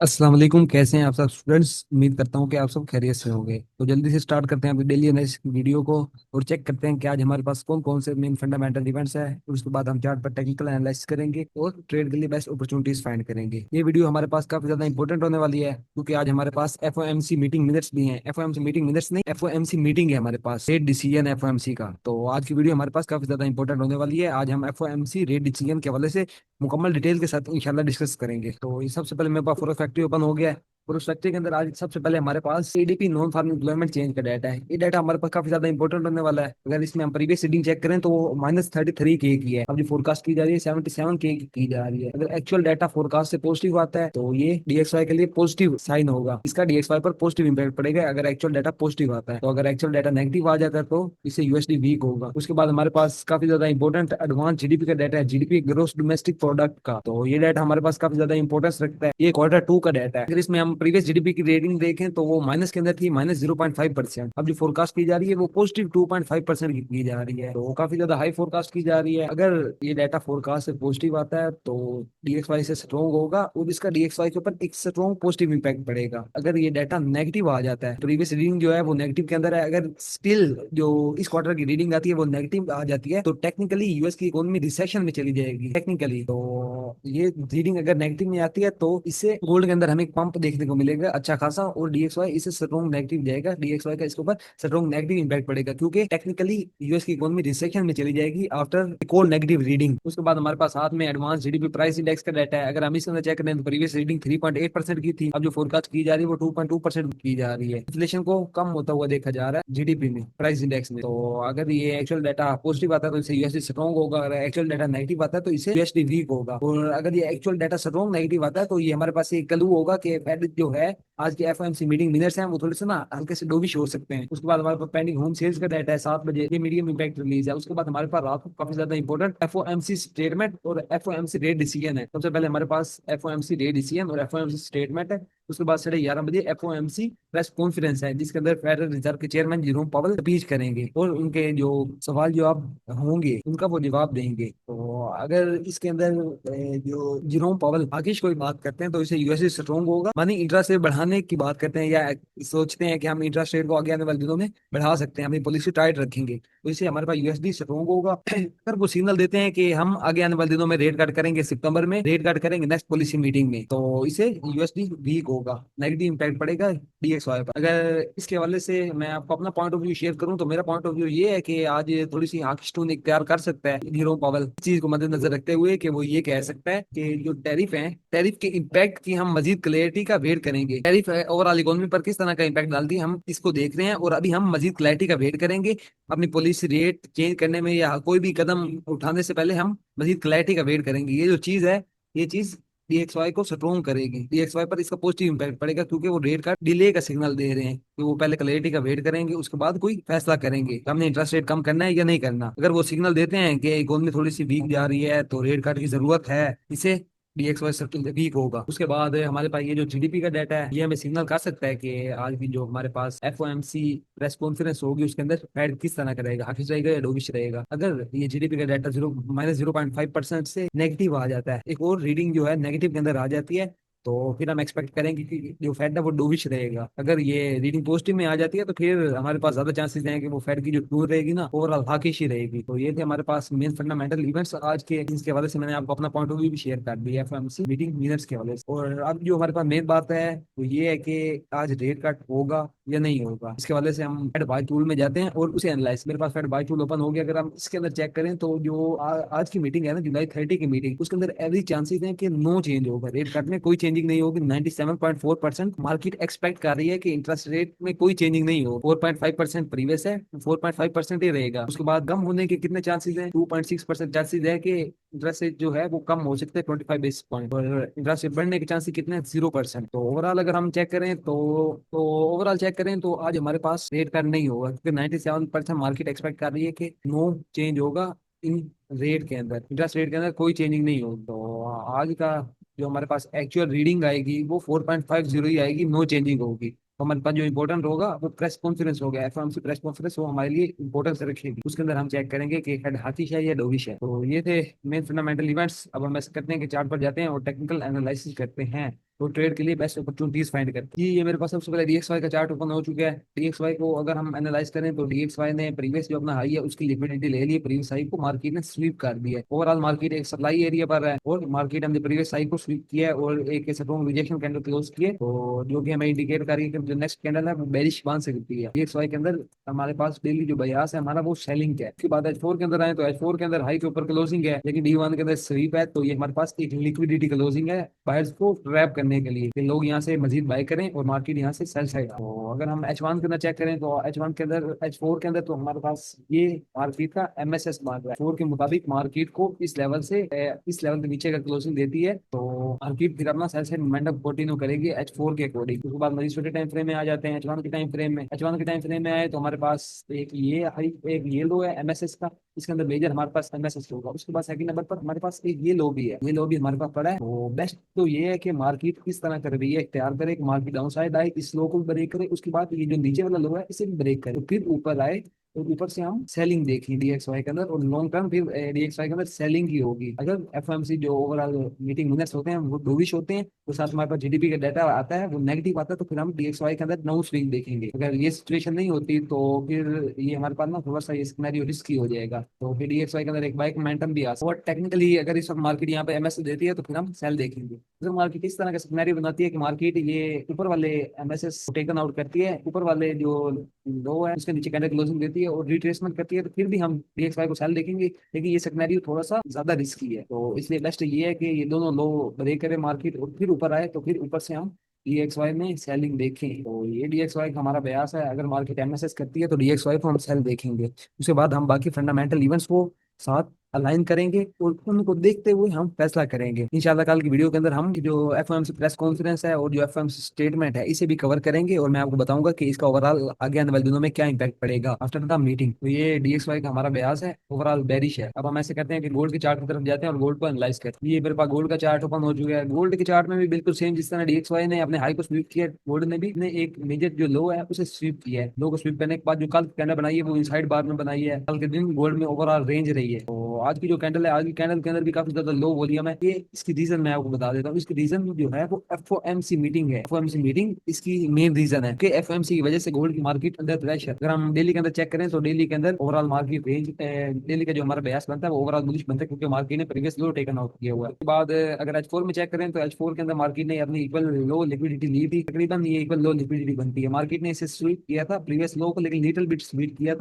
अस्सलाम वालेकुम। कैसे हैं आप सब स्टूडेंट्स? उम्मीद करता हूँ कि आप सब खैरियत से होंगे। तो जल्दी से स्टार्ट करते हैं अपनी डेली एनालिसिस वीडियो को और चेक करते हैं कि आज हमारे पास कौन कौन से मेन फंडामेंटल इवेंट्स है। और उसके बाद हम चार्ट पर टेक्निकल एनालिसिस करेंगे और ट्रेड के लिए बेस्ट अपॉर्चुनिटीज फाइंड करेंगे। ये वीडियो हमारे पास काफी ज्यादा इंपॉर्टेंट होने वाली है क्योंकि आज हमारे पास एफओएमसी मीटिंग मिनट्स भी हैं। एफओएमसी मीटिंग मिनट्स नहीं, एफओएमसी मीटिंग है हमारे पास, रेट डिसीजन एफओएमसी का। तो आज की वीडियो हमारे पास काफी ज्यादा इंपॉर्टेंट होने वाली है। आज हम एफओएमसी रेट डिसीजन के हवाले से मुकम्मल डिटेल के साथ इंशाल्लाह डिस्कस करेंगे। तो ये सबसे पहले मेरे पास फोरो फैक्ट्री ओपन हो गया है और उस फैक्ट्री के अंदर आज सबसे पहले हमारे पास ADP non farm employment change का डाटा है। ये डाटा हमारे पास काफी ज्यादा इंपॉर्टेंट होने वाला है। अगर इसमें हम प्रीवियस रीडिंग चेक करें तो वो -33 के की है। अब जो फोरकास्ट की जा रही है 77 के की जा रही है। अगर एक्चुअल डाटा फोरकास्ट से पॉजिटिव आता है तो ये डीएक्सवाई के लिए पॉजिटिव साइन होगा, इसका डीएक्सवाई पर पॉजिटिव इंपैक्ट पड़ेगा अगर एक्चुअल डाटा पॉजिटिव आता है। तो अगर एक्चुअल डाटा नेगेटिव आ जाता है तो इससे यूएसडी वीक होगा। उसके बाद हमारे पास काफी ज्यादा इंपॉर्टेंट एडवांस जीडीपी का डाटा है, जीडीपी ग्रोस डोमेस्टिक प्रोडक्ट का। तो ये डाटा हमारे पास काफी ज्यादा इंपॉर्टेंस रखता है। ये Q2 का डाटा है। अगर इसमें हम प्रीवियस जीडीपी की रेटिंग देखें तो वो माइनस के अंदर थी, -0.5%। अब जो फोरकास्ट की जा रही है वो +2.5% की जा रही है। तो वो काफी ज्यादा हाई फोरकास्ट की जा रही है। अगर ये डाटा फोरकास्ट से पॉजिटिव आता है तो डीएक्सवाई से स्ट्रॉन्ग होगा और इसका डीएक्सवाई के ऊपर एक स्ट्रॉन्ग पॉजिटिव इंपैक्ट पड़ेगा। अगर ये डाटा नेगेटिव आ जाता है, प्रीवियस रीडिंग जो है वो नेगेटिव के अंदर है, अगर स्टिल जो इस क्वार्टर की रीडिंग आती है वो नेगेटिव आ जाती है तो टेक्निकली यूएस की इकोनॉमी रिसेशन में चली जाएगी टेक्निकली। तो ये रीडिंग अगर नेगेटिव में आती है तो इससे गोल्ड के अंदर हमें एक पंप देखने को मिलेगा अच्छा खासा, और डीएक्सवाई इससे स्ट्रॉन्ग नेगेटिव जाएगा। डीएक्सवाई का इसके ऊपर स्ट्रॉन्ग नेगेटिव इंपैक्ट पड़ेगा क्योंकि टेक्निकली यूएस की इकोनॉमी रिसेशन में चली जाएगी आफ्टर कोल नेगेटिव रीडिंग। उसके बाद हमारे पास हाथ में एडवांस जीडीपी प्राइस इंडेक्स का डाटा है। अगर हम इसके अंदर चेक करें तो प्रीवियस रीडिंग 3.8% की थी, अब जो फोरकास्ट की जा रही है वो 2.2% की जा रही है। इन्फ्लेशन को कम होता हुआ देखा जा रहा है जीडीपी में, प्राइस इंडेक्स में। तो अगर ये एक्चुअल डाटा पॉजिटिव आता है तो इससे यूएसडी स्ट्रॉन्ग होगा, अगर एक्चुअल डाटा नेगेटिव आता है तो इससे यूएसडी वीक होगा। और अगर ये एक्चुअल डाटा स्ट्रॉन्ग नेगेटिव आता है तो ये हमारे पास एक क्लू होगा कि फेड जो है आज के एफओएमसी मीटिंग मिनट्स हैं वो थोड़े से ना हल्के से डोविश हो सकते हैं। उसके बाद हमारे पास पेंडिंग होम सेल्स का डाटा है 7 बजे, ये मीडियम इंपैक्ट रिलीज है। उसके बाद हमारे पास रात को काफी ज्यादा इंपॉर्टेंट एफओएमसी स्टेटमेंट और एफओएमसी रेट डिसीजन है। सबसे पहले हमारे पास एफओएमसी रेट डिसीजन और एफओएमसी स्टेटमेंट है। उसके बाद 11:30 बजे एफओएमसी प्रेस कॉन्फ्रेंस है जिसके अंदर फेडरल रिजर्व के चेयरमैन जेरोम पावेल स्पीच करेंगे और उनके जो सवाल जवाब होंगे उनका वो जवाब देंगे। तो अगर इसके अंदर जो जेरोम पावेल आगे कोई बात करते हैं तो इसे यूएसए स्ट्रॉन्ग होगा, मानी इंटरेस्ट रेट बढ़ाने की बात करते हैं या सोचते हैं कि हम इंटरेस्ट रेट को आगे आने वाले दिनों में बढ़ा सकते हैं, अपनी पॉलिसी टाइट रखेंगे तो इससे हमारे पास यूएसडी स्ट्रॉन्ग होगा। अगर वो सिग्नल देते हैं कि हम आगे आने वाले दिनों में रेट कट करेंगे, सितंबर में रेट कट करेंगे नेक्स्ट पॉलिसी मीटिंग में, तो इसे यूएसडी वीक होगा, नेगेटिव इंपैक्ट पड़ेगा डीएक्सवाई पर। अगर इसके हवाले से मैं आपको अपना पॉइंट ऑफ व्यू शेयर करूं तो मेरा पॉइंट ऑफ व्यू ये है कि आज थोड़ी सी आंख स्टून इख्तियार कर सकता है जेरोम पावेल, इस चीज को मद्देनजर रखते हुए कि वो ये कह सकता है कि जो टैरिफ है, टैरिफ के इम्पैक्ट की हम मजीद क्लैरिटी का वेट करेंगे। टैरिफ ओवरऑल इकोनॉमी पर किस तरह का इम्पैक्ट डालती है हम इसको देख रहे हैं और अभी हम मजीद क्लैरिटी का वेट करेंगे अपनी पॉलिसी रेट चेंज करने में या कोई भी कदम उठाने से पहले हम मजीद क्लैरिटी का वेट करेंगे। ये जो चीज है ये चीज डीएक्सवाई को स्ट्रॉन्ग करेगी, डीएक्सवाई पर इसका पॉजिटिव इंपैक्ट पड़ेगा क्योंकि वो रेट का डिले का सिग्नल दे रहे हैं कि वो पहले क्लैरिटी का वेट करेंगे उसके बाद कोई फैसला करेंगे कि हमने इंटरेस्ट रेट कम करना है या नहीं करना। अगर वो सिग्नल देते हैं कि इकोनॉमी थोड़ी सी वीक जा रही है तो रेट कट की जरूरत है, इसे डीएक्सवाई सर्किल वीक होगा। उसके बाद हमारे पास ये जो जीडीपी का डाटा है ये हमें सिग्नल कर सकता है कि आज भी जो हमारे पास एफओएमसी प्रेस कॉन्फ्रेंस होगी उसके अंदर फेड किस तरह का रहेगा, हाफिज रहेगा या डोविश रहेगा। अगर ये जीडीपी का डाटा -0.5% से नेगेटिव आ जाता है, एक और रीडिंग जो है नेगेटिव के अंदर आ जाती है, तो फिर हम एक्सपेक्ट करेंगे कि जो फेड है वो डोविश रहेगा। अगर ये रीडिंग पॉजिटिव में आ जाती है तो फिर हमारे पास ज्यादा चांसेस हैं कि वो फेड की जो टूर रहेगी ना ओवरऑल हॉकिश ही रहेगी। तो ये थे हमारे पास मेन फंडामेंटल इवेंट्स आज के, जिसके हवाले से मैंने आपको अपना पॉइंट ऑफ व्यू भी शेयर कर दिया एफओएमसी मीटिंग मिनट्स के हवाले से। और अब जो हमारे पास मेन बात है वो ये है कि आज रेट कट होगा या नहीं होगा। इसके हवाले से हम फेड बाय टूल में जाते हैं और उसे एनालाइज, मेरे पास फेड बाय टूल ओपन हो गया। अगर हम इसके अंदर चेक करें तो जो आज की मीटिंग है ना जुलाई 30 की मीटिंग, उसके अंदर एवरी चांसेस है कि नो चेंज होगा, रेट कट में कोई चेंजिंग नहीं होगी। 97.4% मार्केट एक्सपेक्ट कर रही है कि इंटरेस्ट रेट में कोई चेंजिंग नहीं हो। 4.5% प्रीवियस है, 4.5% ही रहेगा। उसके बाद कम होने के कितने चांसेस है, 2.6% चांसेस है कि इंटरेस्ट रेट जो है वो कम हो सकते हैं 25 बेसिस पॉइंट, और इंटरेस्ट रेट बढ़ने के चांसेस कितने हैं 0%। तो ओवरऑल अगर हम चेक करें तो ओवरऑल चेक करें तो आज हमारे पास रेट कट नहीं होगा क्योंकि 97% मार्केट एक्सपेक्ट कर रही है कि नो चेंज होगा इन रेट के अंदर, इंटरेस्ट रेट के अंदर कोई चेंजिंग नहीं होगी। तो आज का जो हमारे पास एक्चुअल रीडिंग आएगी वो 4.50 ही आएगी, नो चेंजिंग होगी। तो हमारे पास जो इंपॉर्टेंट होगा वो प्रेस कॉन्फ्रेंस होगा, एफओएमसी प्रेस कॉन्फ्रेंस, वो हमारे लिए इंपॉर्टेंस रखेगी। उसके अंदर हम चेक करेंगे कि हेड हाथी है या डोविश है। तो ये थे मेन फंडामेंटल इवेंट्स। अब हम ऐसा करते हैं कि चार्ट पर जाते हैं और टेक्निकल एनालिसिस करते हैं। तो ट्रेड के लिए बेस्ट अपॉर्चुनिटीज फाइंड करते हैं। ये मेरे पास सबसे पहले DXY का चार्ट ओपन हो चुका है। DXY को अगर हम एनालाइज करें तो DXY ने प्रीवियस जो अपना हाई है उसकी लिक्विडिटी ले ली, प्रीवियस हाई को मार्केट ने स्वीप कर दिया है। ओवरऑल मार्केट एक सप्लाई एरिया पर है और मार्केट हमने प्रीवियस हाई को स्वीप किया है और एक स्ट्रॉन्ग रिजेक्शन कैंडल क्लोज किए, तो जो कि हमें इंडिकेट कर रही है कि जो नेक्स्ट कैंडल है वो बेरिश बन सकती है। DXY के अंदर हमारे पास डेली जो बयास है हमारा वो सेलिंग है। उसके बाद H4 के अंदर आए तो H4 के अंदर हाई के ऊपर क्लोजिंग है, लेकिन D1 के अंदर स्वीप है, तो ये हमारे पास एक लिक्विडिटी क्लोजिंग है बायर्स को ट्रैप करने के लिए कि लोग यहाँ से मजीद बाय करें और मार्केट यहाँ से सेल साइड। तो अगर हम H1 के अंदर चेक करें तो H1 के अंदर H4 के अंदर तो हमारे पास ये मार्केट का MSS मान रहा है। फोर के मुताबिक मार्केट को इस लेवल से इस लेवल के नीचे अगर क्लोजिंग देती है तो मार्केट फिर अपना सेल साइड मोमेंटम कंटिन्यू करेगी H4 के अकॉर्डिंग। उसके बाद मजीद छोटे टाइम फ्रेम में आ जाते हैं H1 के टाइम फ्रेम में। H1 के टाइम फ्रेम में आए तो हमारे पास एक ये लो है MSS का, इसके अंदर मेजर हमारे पास MSS होगा। उसके बाद सेकंड नंबर पर हमारे पास एक ये लो भी है, ये लो भी हमारे पास पड़ा है। तो बेस्ट तो ये है कि मार्केट किस तरह कर रही है, तैयार करे कि मार्केट डाउन साइड आए, इस लो को भी ब्रेक करे, उसके बाद ये जो नीचे वाला लो है इसे भी ब्रेक करे, तो फिर ऊपर आए और ऊपर से हम सेलिंग देखें DXY के अंदर, और लॉन्ग टर्म फिर DXY के अंदर सेलिंग ही होगी। अगर FOMC जो ओवरऑल मीटिंग मिनट्स होते हैं वो डोविश होते हैं और साथ हमारे पास GDP का डाटा आता है वो नेगेटिव आता है, तो फिर हम DXY के अंदर नो स्विंग देखेंगे। अगर ये सिचुएशन नहीं होती तो फिर ये हमारे पास ना थोड़ा सा ये सिनेरियो रिस्की हो जाएगा, तो फिर DXY के अंदर एक बाइक मोमेंटम भी आ सकता है। और टेक्निकली अगर इस वक्त मार्केट यहाँ पे MS देती है तो फिर हम सेल देखेंगे। अगर मार्केट इस तरह का सिनेरियो बनाती है कि मार्केट ये ऊपर वाले MSS को टेकन आउट करती है, ऊपर वाले जो लो है उसके नीचे कैंडल क्लोजिंग देती है और रिट्रेसमेंट करती है, तो फिर भी हम DXY को सेल देखेंगे। लेकिन ये सिनेरियो थोड़ा सा ज्यादा रिस्की है, तो इसलिए बेस्ट ये है कि ये दोनों लो ब्रेक करे मार्केट और फिर ऊपर आए, तो फिर ऊपर से हम DXY में सेलिंग देखें। तो ये DXY का हमारा प्रयास है, अगर मार्केट MSS करती है तो DXY को हम सेल देखेंगे। उसके बाद हम बाकी फंडामेंटल इवेंट्स को साथ अलाइन करेंगे और उनको देखते हुए हम फैसला करेंगे। इंशाल्लाह कल की वीडियो के अंदर हम जो FOMC प्रेस कॉन्फ्रेंस है और जो FOMC स्टेटमेंट है इसे भी कवर करेंगे और मैं आपको बताऊंगा कि इसका ओवरऑल आगे आने वाले दिनों में क्या इंपैक्ट पड़ेगा आफ्टर द मीटिंग। तो ये DXY का हमारा बयास है, ओवरऑल बेरिश है। अब हम ऐसे करते हैं कि गोल्ड के चार्ट की तरफ जाते हैं और गोल्ड को एनालाइज करते हैं। ये मेरे पास गोल्ड का चार्ट ओपन हो चुका है। गोल्ड के चार्ट में भी बिल्कुल सेम जिस तरह DXY ने अपने हाई को स्वीप किया, गोल्ड ने भी अपने एक मेजर जो लो है उसे स्वीप किया है। लो को स्वीप करने के बाद जो कल कैंडल बनाई है वो इनसाइड बार में बनाई है। कल के दिन गोल्ड में ओवरऑल रेंज रही है। तो आज की जो कैंडल है, आज की कैंडल के अंदर भी काफी ज्यादा लो वॉल्यूम है। ये इसकी रीजन मैं आपको बता देता हूँ। इसकी रीजन जो है वो FOMC मीटिंग है। FOMC मीटिंग इसकी मेन रीजन है कि FOMC की वजह से गोल्ड की मार्केट अंडर प्रेशर। अगर हम डेली के अंदर चेक करें तो डेली के अंदर ओवरऑल मार्केट रेंज, डेली का जो हमारा बयास बनता है वो ओवरऑल बुलिश बनता है क्योंकि मार्केट ने प्रीवियस लो टेकन आउट किया हुआ है। उसके बाद अगर H4 में चेक करें तो H4 के अंदर मार्केट ने अपनी इक्वल लो लिक्विडिटी ली थी। तकरीबन ये इक्वल लो लिक्विडिटी बनती है। मार्केट ने इसे स्वीप किया था प्रीवियस लो को, लेकिन लिटिल बिट स्वीप किया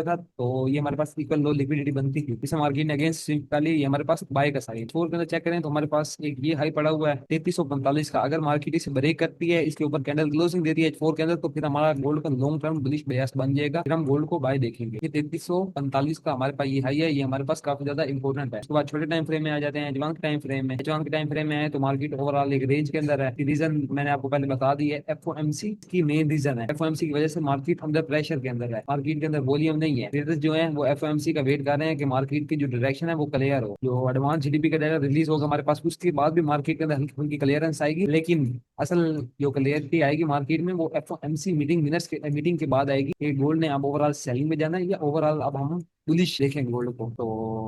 था, तो ये हमारे पास इक्वल लो लिक्विडिटी बनती थी। इसे मार्केट ने अगेंस्ट स्वीप कर ली, ये हमारे पास बाय का साइन। फोर के अंदर चेक करें तो हमारे पास एक ये हाई पड़ा हुआ है 3345 का। अगर मार्केट इसे ब्रेक करती है, इसके ऊपर कैंडल क्लोजिंग देती है H4 के अंदर, तो फिर हमारा गोल्ड का लॉन्ग टर्म बुलिश बयास बन जाएगा। फिर हम गोल्ड को बाय देखेंगे। ये 3345 का हमारे पास ये हाई है, ये हमारे पास काफी ज्यादा इंपॉर्टेंट है। उसके बाद छोटे टाइम फ्रेम में आ जाते हैं H1 के टाइम फ्रेम में। H1 के टाइम फ्रेम में आए तो मार्केट ओवरऑल एक रेंज के अंदर है। रीजन मैंने आपको पहले बता दी है, FOMC की मेन रीजन है। FOMC की वजह से मार्केट अंडर प्रेशर के अंदर है, मार्केट के अंदर वॉल्यूम नहीं है। ट्रेडर्स जो है वो FOMC का वेट कर रहे हैं कि मार्केट की जो डायरेक्शन है वो क्लियर हो। जो एडवांस GDP का डाटा रिलीज होगा हमारे पास, उसके बाद भी मार्केट के अंदर हल्की फुल्की क्लियरेंस आएगी, लेकिन असल जो क्लियरिटी आएगी मार्केट में वो FOMC मीटिंग के बाद आएगी कि गोल्ड ने अब ओवरऑल सेलिंग में जाना है या ओवरऑल अब हम बुलिश देखेंगे गोल्ड को। तो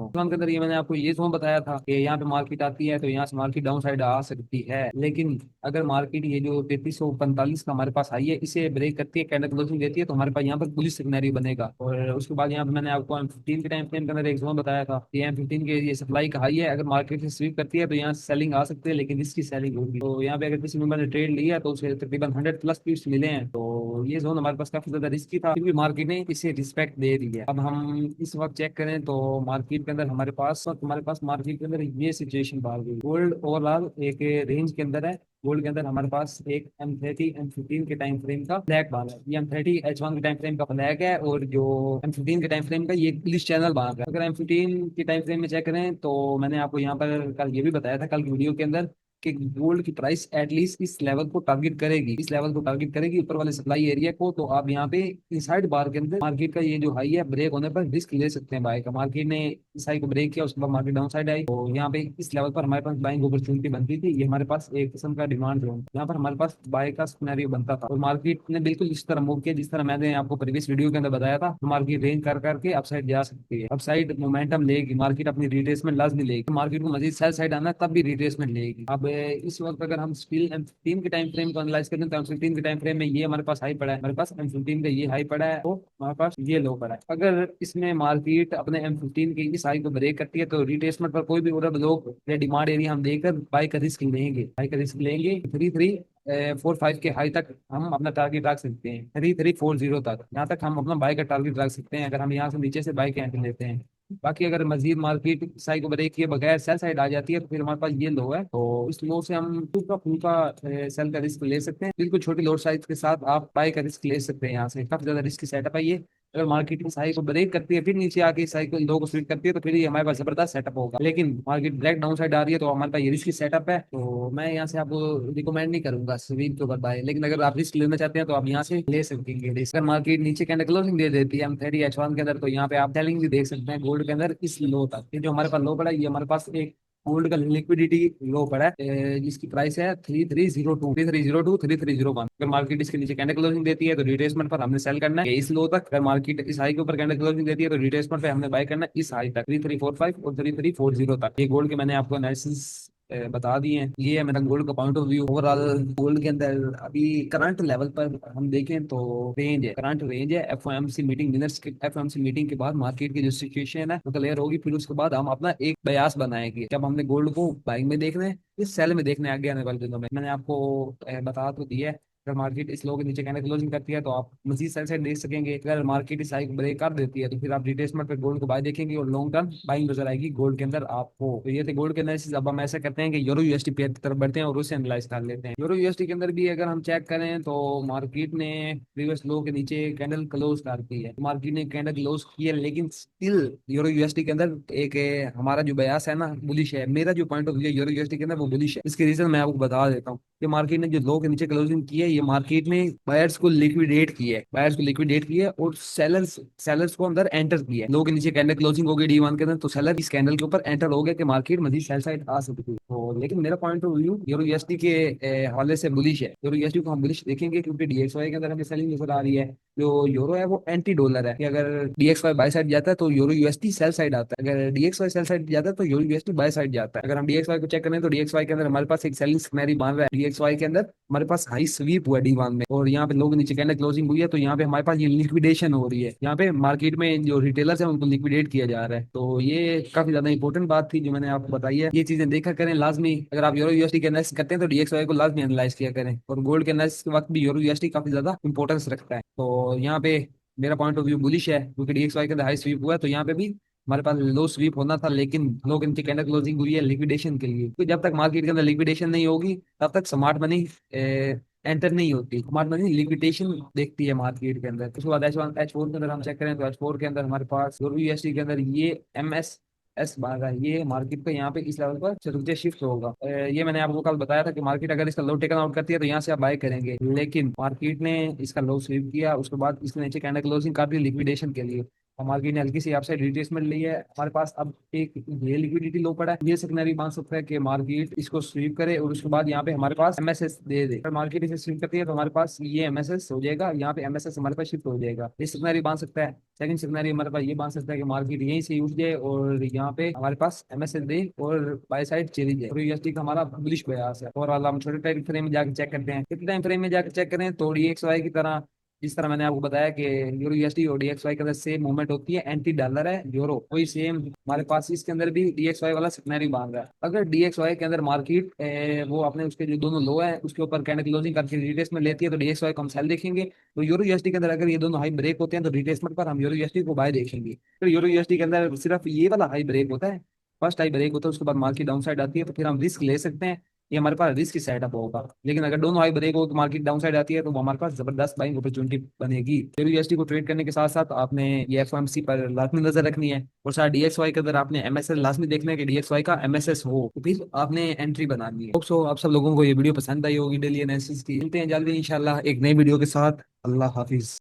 इस्लाम के अंदर ये मैंने आपको ये जोन बताया था कि यहाँ पे मार्केट आती है तो यहाँ से मार्केट डाउन साइड आ सकती है, लेकिन अगर मार्केट ये जो 3345 का हमारे पास आई है इसे ब्रेक करती है, कैंडल क्लोजिंग देती है, तो हमारे पास यहाँ पर बुलिश सिग्नरी बनेगा। और उसके बाद यहाँ पे मैंने आपको M15 के टाइम फ्रेम के अंदर एक जोन बताया था कि M15 के ये सप्लाई का हाई है, अगर मार्केट से स्वीप करती है तो यहाँ सेलिंग आ सकती है, लेकिन इसकी सेलिंग होगी। तो यहाँ पे अगर किसी मेंबर ने ट्रेड लिया तो उसे तकरीबन 100+ पीस मिले हैं, तो ये जोन हमारे पास काफी ज्यादा रिस्की था, फिर भी मार्केट ने इसे रिस्पेक्ट दे दी है। अब हम इस वक्त चेक करें तो मार्केट के अंदर हमारे पास मार्केट के अंदर ये सिचुएशन बाहर गई। गोल्ड ओवरऑल एक रेंज के अंदर है। गोल्ड के अंदर हमारे पास एक M30 M15 के टाइम फ्रेम का फ्लैग बार है। ये M30 H1 के टाइम फ्रेम का फ्लैग है और जो M15 के टाइम फ्रेम का ये पुलिस चैनल बार है। अगर M15 के टाइम फ्रेम में चेक करें तो मैंने आपको यहाँ पर कल ये भी बताया था कल की वीडियो के अंदर कि गोल्ड की प्राइस एटलीस्ट इस लेवल को टारगेट करेगी, इस लेवल को टारगेट करेगी ऊपर वाले सप्लाई एरिया को। तो आप यहाँ पे इनसाइड बार के अंदर मार्केट का ये जो हाई है ब्रेक होने पर रिस्क ले सकते हैं बाय का। मार्केट ने इस हाई को ब्रेक किया, उसके बाद मार्केट डाउन साइड आई, तो यहाँ पे इस लेवल पर हमारे पास बाइंग अपॉर्चुनिटी बनती थी। ये हमारे पास एक किस्म का डिमांड जोन, यहाँ पर हमारे पास बाय का सिनेरियो बनता था और मार्केट ने बिल्कुल इस तरह मूव किया जिस तरह मैंने आपको प्रीवियस वीडियो के अंदर बताया था। तो मार्केट रेंज कर करके अपसाइड जा सकती है, अपसाइड मोमेंटम लेगी मार्केट, अपनी रिट्रेसमेंट लाजमी लेगी। मार्केट को मजीद सेल साइड आना है तब भी रिट्रेसमेंट लेगी। अब इस वक्त अगर हम स्टील M15 के टाइम फ्रेम को एनालाइज करें तो M15 के टाइम फ्रेम में ये हमारे पास हाई पड़ा है, हमारे पास M15 का ये हाई पड़ा है, तो हमारे पास ये लो पड़ा है। अगर इसमें मार्केट अपने M15 के इस हाई को ब्रेक करती है तो रिट्रेसमेंट पर कोई भी ऑर्डर लोग या डिमांड एरिया हम देकर बाय का रिस्क लेंगे, बाय का रिस्क लेंगे 3345 के हाई तक हम अपना टारगेट रख सकते हैं, 3340 तक, यहाँ तक हम अपना बाय का टारगेट रख सकते हैं अगर हम यहाँ से नीचे से बाय के एंट्री लेते हैं। बाकी अगर मजीद मार्केट साई को ब्रेक किए बगैर सेल साइड आ जाती है तो फिर हमारे पास ये लो है, तो इस लो से हम फुल्का फुल्का सेल का रिस्क ले सकते हैं। बिल्कुल छोटी लोड साइज के साथ आप बाय का रिस्क ले सकते हैं, यहाँ से काफी ज्यादा रिस्क सेटअप है ये। अगर मार्केट की साई को ब्रेक करती है फिर नीचे आके साई को लो को स्वीट करती है तो फिर ये हमारे पास जबरदस्त सेटअप होगा, लेकिन मार्केट ब्रेक डाउन साइड आ रही है तो हमारे पास ये रिस्क सेटअप है, तो मैं यहाँ से आपको रिकमेंड नहीं करूंगा स्वीप के ऊपर बाय। लेकिन अगर आप रिस्क लेना चाहते हैं तो आप यहाँ से ले सकेंगे रिस्क। अगर मार्केट नीचे कैंडल क्लोजिंग दे देती है M30H1 के अंदर तो यहाँ पे आप सेलिंग भी देख सकते हैं गोल्ड के अंदर इस लो तक। ये जो हमारे पास लो पड़ा है ये हमारे पास एक गोल्ड का लिक्विडिटी लो पड़ा है, जिसकी प्राइस है 3302 अगर मार्केट इसके नीचे कैंडल क्लोजिंग देती है तो रिट्रेसमेंट पर हमने सेल करना है इस लो तक। अगर मार्केट इस हाई के ऊपर कैंडल क्लोजिंग देती है तो रिट्रेसमेंट पे हमने बाय करना है इस हाई तक 3345 और 3340 तक। ये गोल्ड के मैंने आपको एनालिसिस बता दिए हैं। ये है मेरा गोल्ड का point of view. Overall gold के अंदर अभी करंट लेवल पर हम देखें तो रेंज है, करंट रेंज है। एफओएमसी मीटिंग विनर्स के एफओएमसी मीटिंग के बाद मार्केट की जो सिचुएशन है वो क्लियर होगी, फिर उसके बाद हम अपना एक बयास बनाएंगे जब हमने गोल्ड को बाइंग में देखना है इस सेल में देखने आगे आने वाले दिनों में। मैंने आपको बता तो दिया है अगर मार्केट इस लो के नीचे कैंडल क्लोजिंग करती है तो आप मजीद सेल साइड देख सकेंगे। अगर मार्केट इस हाई को ब्रेक कर देती है तो फिर आप रिट्रेसमेंट पे गोल्ड को बाय देखेंगे और लॉन्ग टर्म बाइंग नजर आएगी गोल्ड के अंदर आपको। तो ये थे गोल्ड के एनालिसिस। अब हम ऐसा करते हैं कि यूरो यूएसडी पेयर की तरफ बढ़ते हैं और उसे एनालाइज कर लेते हैं। यूरो यूएसडी के अंदर भी अगर हम चेक करें तो मार्केट ने प्रीवियस लो के नीचे कैंडल क्लोज कर दी है, मार्केट ने कैंडल क्लोज की है, लेकिन स्टिल यूरो यूएसडी के अंदर एक हमारा जो बयास है ना बुलिश है। मेरा जो पॉइंट ऑफ व्यू है यूरो यूएसडी के अंदर वो बुलिश है। इसके रीजन मैं आपको बता देता हूँ। ये मार्केट ने जो लो के नीचे क्लोजिंग की है ये मार्केट ने बायर्स को लिक्विडेट किया है, बायर्स को लिक्विडेट किया है और सेलर्स सेलर्स को अंदर एंटर किया है। लो के नीचे कैंडल क्लोजिंग हो गई D1 के अंदर तो सेलर इस कैंडल के ऊपर एंटर हो गया कि मार्केट मजीद सेल साइड आ सकती है। तो लेकिन मेरा point of view euro USD के हवाले से बुलिश है। यूरो यूएसडी को हम बुलिश देखेंगे क्योंकि DXY के अंदर हमें सेलिंग नजर आ रही है। जो यूरो है वो एंटी डॉलर है कि अगर DXY बाय साइड जाता है तो यूरो यूएसडी सेल साइड आता है, अगर DXY सेल साइड जाता है तो यूरो यूएसडी बाय साइड जाता है। अगर हम DXY को चेक करें तो DXY के अंदर हमारे पास एक सेलिंग सिनेरियो बन रहा है। DXY के अंदर हमारे पास हाई स्वीप हुआ D1 में और यहाँ पे लोग नीचे कैंडल क्लोजिंग हुई है तो यहाँ पे हमारे पास ये लिक्विडेशन हो रही है। यहाँ पे मार्केट में जो रिटेलर्स हैं उनको लिक्विडेट किया जा रहा है, तो ये काफी ज्यादा इंपॉर्टेंट बात थी जो मैंने आपको बताई है। ये चीजें देखा करें लाजमी। अगर आप यूरो यूएसडी के एनालिसिस करते हैं तो DXY को लाजमी एनालाइज किया करें और गोल्ड के एनालिसिस के वक्त भी यूरो यूएसडी काफी ज्यादा इंपॉर्टेंस रखता है। तो यहाँ पे मेरा पॉइंट ऑफ व्यू बुलिश है क्योंकि DXY के अंदर हाई स्वीप हुआ है तो यहाँ पे भी हमारे पास लो स्वीप होना था, लेकिन लोग इनकी कैंडल क्लोजिंग हुई है लिक्विडेशन के लिए। तो जब तक मार्केट के अंदर लिक्विडेशन नहीं होगी तब तक स्मार्ट मनी एंटर नहीं होती। स्मार्ट मनी लिक्विडेशन देखती है मार्केट के अंदर। उसके बाद H4 के अंदर हम चेक करें तो H4 के अंदर हमारे पास यूएसडी के अंदर ये MS बार है, ये मार्केट को यहाँ पे इस लेवल पर चलते शिफ्ट होगा। ये मैंने आपको कल बताया था कि मार्केट अगर इसका लो टेकन आउट करती है तो यहाँ से आप बाय करेंगे, लेकिन मार्केट ने इसका लो स्वीप किया उसके बाद इसके नीचे कैंडल क्लोजिंग कर दी लिक्विडेशन के लिए और मार्केट ने हल्की सी अपसाइड रिट्रेसमेंट ली है। हमारे पास अब एक ये लिक्विडिटी लो पड़ा है, ये सिग्नल मान सकता है कि मार्केट इसको स्वीप करे और उसके बाद यहाँ पे हमारे पास MSS दे दे। अगर मार्केट इसे स्वीप करती है तो हमारे पास ये MSS हो जाएगा, यहाँ पे MSS हमारे पास शिफ्ट हो जाएगा। ये सिग्नल बन सकता है। सेकंड सिग्नल हमारे पास ये बन सकता है कि मार्केट यहीं से उठ जाए और यहाँ पे हमारे पास MSS दे और बाय साइड चली जाए और यूएसडी का हमारा बुलिश बयास है। और हम छोटे टाइम फ्रेम में जाकर चेक करते हैं, कितने टाइम फ्रेम में जाकर चेक करें तो DXY की तरह जिस तरह मैंने आपको बताया कि यूरो यूएसडी और DXY के अंदर सेम मूवमेंट होती है, एंटी डॉलर है यूरो, वही सेम हमारे पास इसके अंदर भी DXY वाला सिग्नल बांध रहा है। अगर DXY के अंदर मार्केट वो अपने उसके जो दोनों लो है उसके ऊपर कैंडल क्लोजिंग करके रिट्रेसमेंट लेती है तो DXY को हम सेल देखेंगे। तो यूरो यूएसडी के अंदर अगर ये दोनों हाई ब्रेक होते हैं तो रिट्रेसमेंट पर हम यूरो यूएसडी को बाय देखेंगे। तो यूरो यूएसडी के अंदर सिर्फ ये वाला हाई ब्रेक होता है, फर्स्ट हाई ब्रेक होता है, उसके बाद मार्केट डाउन साइड आती है तो फिर हम रिस्क ले सकते हैं, ये हमारे पास रिस्क की सेटअप होगा। लेकिन अगर दोनों हाई ब्रेक हो तो मार्केट डाउन साइड आती है तो वो हमारे पास जबरदस्त बाइंग अपॉर्चुनिटी बनेगी। फिर यूएसडी को ट्रेड करने के साथ साथ आपने ये एफओएमसी पर लाजमी नजर रखनी है और साथ DXY के अंदर आपने MSS लाजमी देखना है कि DXY का MSS हो तो फिर आपने एंट्री बनानी है। सो आप सब लोगों को ये वीडियो पसंद आई होगी डेली एनालिसिस की। मिलते हैं जल्दी इंशाल्लाह एक नई वीडियो के साथ। अल्लाह हाफिज।